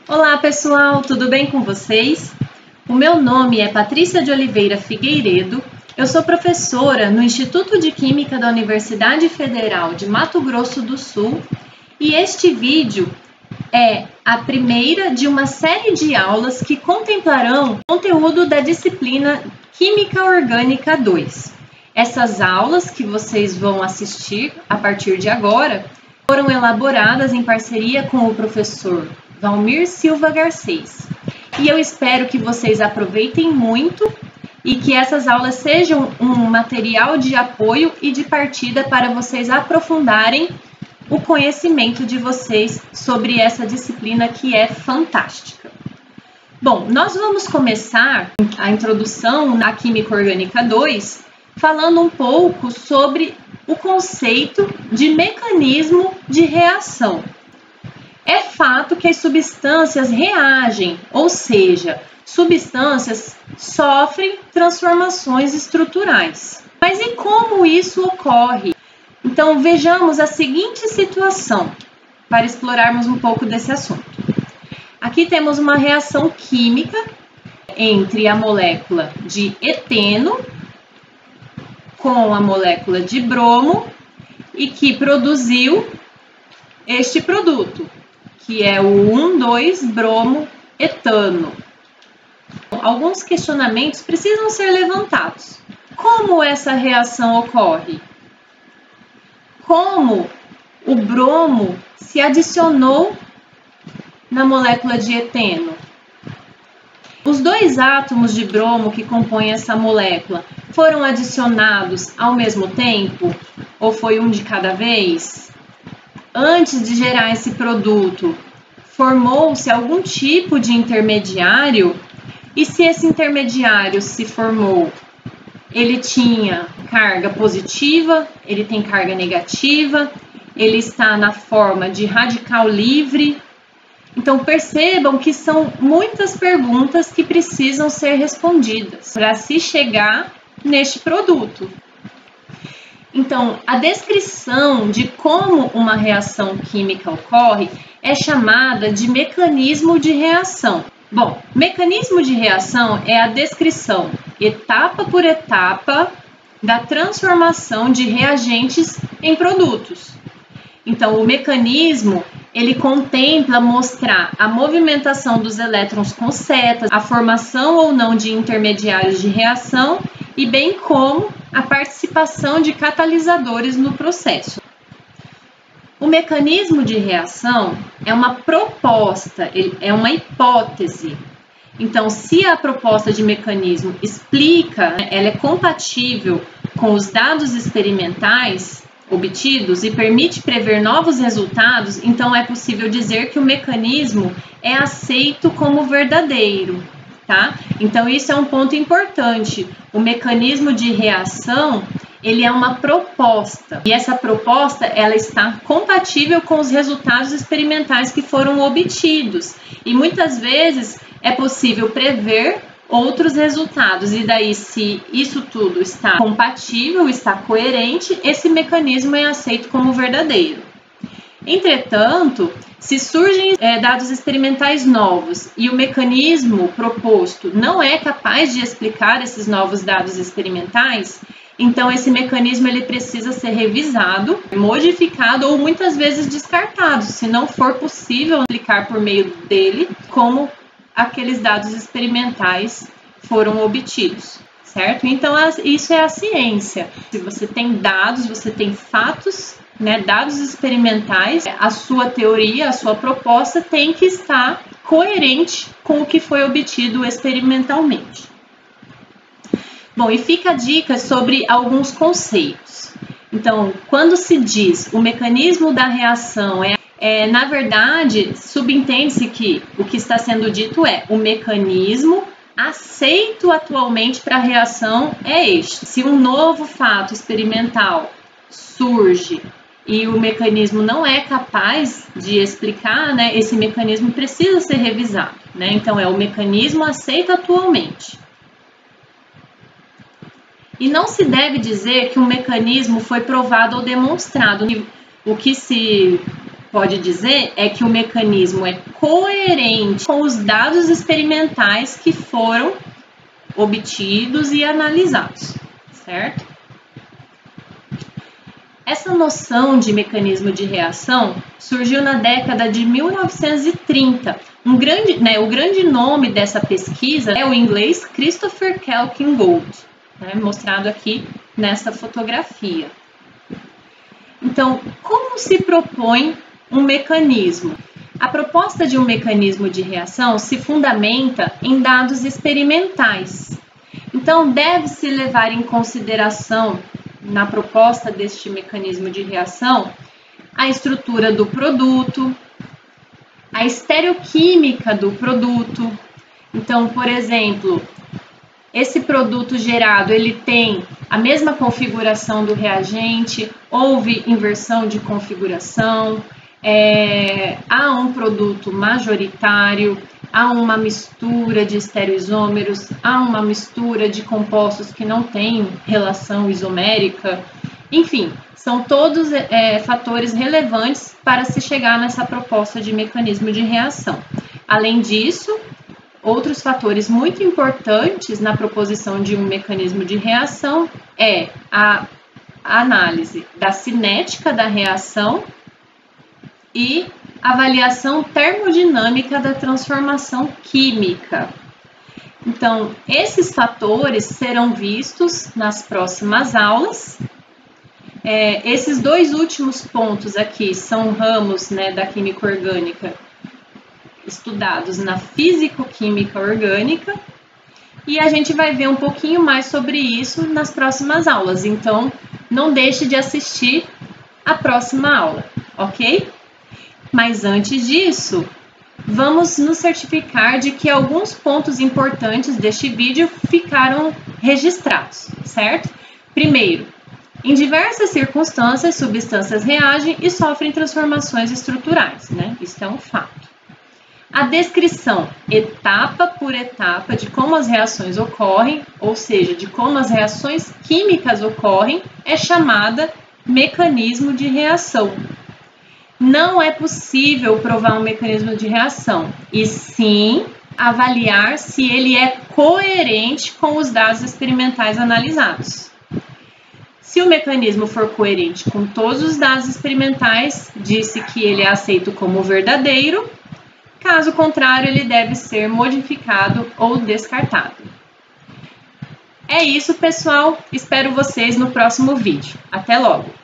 Olá pessoal, tudo bem com vocês? O meu nome é Patrícia de Oliveira Figueiredo, eu sou professora no Instituto de Química da Universidade Federal de Mato Grosso do Sul e este vídeo é a primeira de uma série de aulas que contemplarão conteúdo da disciplina Química Orgânica 2. Essas aulas que vocês vão assistir a partir de agora foram elaboradas em parceria com o professor Valmir Silva Garcês. E eu espero que vocês aproveitem muito e que essas aulas sejam um material de apoio e de partida para vocês aprofundarem o conhecimento de vocês sobre essa disciplina que é fantástica. Bom, nós vamos começar a introdução na Química Orgânica 2 falando um pouco sobre o conceito de mecanismo de reação. É fato que as substâncias reagem, ou seja, substâncias sofrem transformações estruturais. Mas e como isso ocorre? Então, vejamos a seguinte situação para explorarmos um pouco desse assunto. Aqui temos uma reação química entre a molécula de eteno com a molécula de bromo e que produziu este produto, que é o 1,2-bromo-etano. Alguns questionamentos precisam ser levantados. Como essa reação ocorre? Como o bromo se adicionou na molécula de eteno? Os dois átomos de bromo que compõem essa molécula foram adicionados ao mesmo tempo? Ou foi um de cada vez? Antes de gerar esse produto, formou-se algum tipo de intermediário? E se esse intermediário se formou, ele tinha carga positiva, ele tem carga negativa, ele está na forma de radical livre? Então percebam que são muitas perguntas que precisam ser respondidas para se chegar neste produto. Então, a descrição de como uma reação química ocorre é chamada de mecanismo de reação. Bom, mecanismo de reação é a descrição, etapa por etapa, da transformação de reagentes em produtos. Então, o mecanismo, ele contempla mostrar a movimentação dos elétrons com setas, a formação ou não de intermediários de reação e bem como a participação de catalisadores no processo. O mecanismo de reação é uma proposta, é uma hipótese. Então, se a proposta de mecanismo explica, ela é compatível com os dados experimentais obtidos e permite prever novos resultados, então é possível dizer que o mecanismo é aceito como verdadeiro, tá? Então, isso é um ponto importante. O mecanismo de reação, ele é uma proposta, e essa proposta, ela está compatível com os resultados experimentais que foram obtidos, e muitas vezes é possível prever outros resultados, e daí se isso tudo está compatível, está coerente, esse mecanismo é aceito como verdadeiro. Entretanto, se surgem dados experimentais novos e o mecanismo proposto não é capaz de explicar esses novos dados experimentais, então esse mecanismo ele precisa ser revisado, modificado ou muitas vezes descartado, se não for possível aplicar por meio dele como aqueles dados experimentais foram obtidos, certo? Então isso é a ciência. Se você tem dados, você tem fatos, né, dados experimentais, a sua teoria, a sua proposta tem que estar coerente com o que foi obtido experimentalmente. Bom, e fica a dica sobre alguns conceitos. Então, quando se diz o mecanismo da reação na verdade, subentende-se que o que está sendo dito é o mecanismo aceito atualmente para a reação é este. Se um novo fato experimental surge e o mecanismo não é capaz de explicar, né, esse mecanismo precisa ser revisado, né? Então, é o mecanismo aceito atualmente. E não se deve dizer que um mecanismo foi provado ou demonstrado. O que se pode dizer é que o mecanismo é coerente com os dados experimentais que foram obtidos e analisados, certo? Essa noção de mecanismo de reação surgiu na década de 1930. O grande nome dessa pesquisa é o inglês Christopher Kelkin Gould, mostrado aqui nessa fotografia. Então, como se propõe um mecanismo? A proposta de um mecanismo de reação se fundamenta em dados experimentais. Então, deve-se levar em consideração, na proposta deste mecanismo de reação, a estrutura do produto, a estereoquímica do produto. Então, por exemplo, esse produto gerado, ele tem a mesma configuração do reagente, houve inversão de configuração, há um produto majoritário, há uma mistura de estereoisômeros, há uma mistura de compostos que não têm relação isomérica. Enfim, são todos fatores relevantes para se chegar nessa proposta de mecanismo de reação. Além disso, outros fatores muito importantes na proposição de um mecanismo de reação é a análise da cinética da reação e avaliação termodinâmica da transformação química. Então, esses fatores serão vistos nas próximas aulas. Esses dois últimos pontos aqui são ramos da química orgânica estudados na físico-química orgânica e a gente vai ver um pouquinho mais sobre isso nas próximas aulas. Então, não deixe de assistir a próxima aula, ok? Mas antes disso, vamos nos certificar de que alguns pontos importantes deste vídeo ficaram registrados, certo? Primeiro, em diversas circunstâncias, substâncias reagem e sofrem transformações estruturais, Isso é um fato. A descrição, etapa por etapa, de como as reações ocorrem, ou seja, de como as reações químicas ocorrem, é chamada mecanismo de reação. Não é possível provar um mecanismo de reação, e sim avaliar se ele é coerente com os dados experimentais analisados. Se o mecanismo for coerente com todos os dados experimentais, disse que ele é aceito como verdadeiro. Caso contrário, ele deve ser modificado ou descartado. É isso, pessoal. Espero vocês no próximo vídeo. Até logo!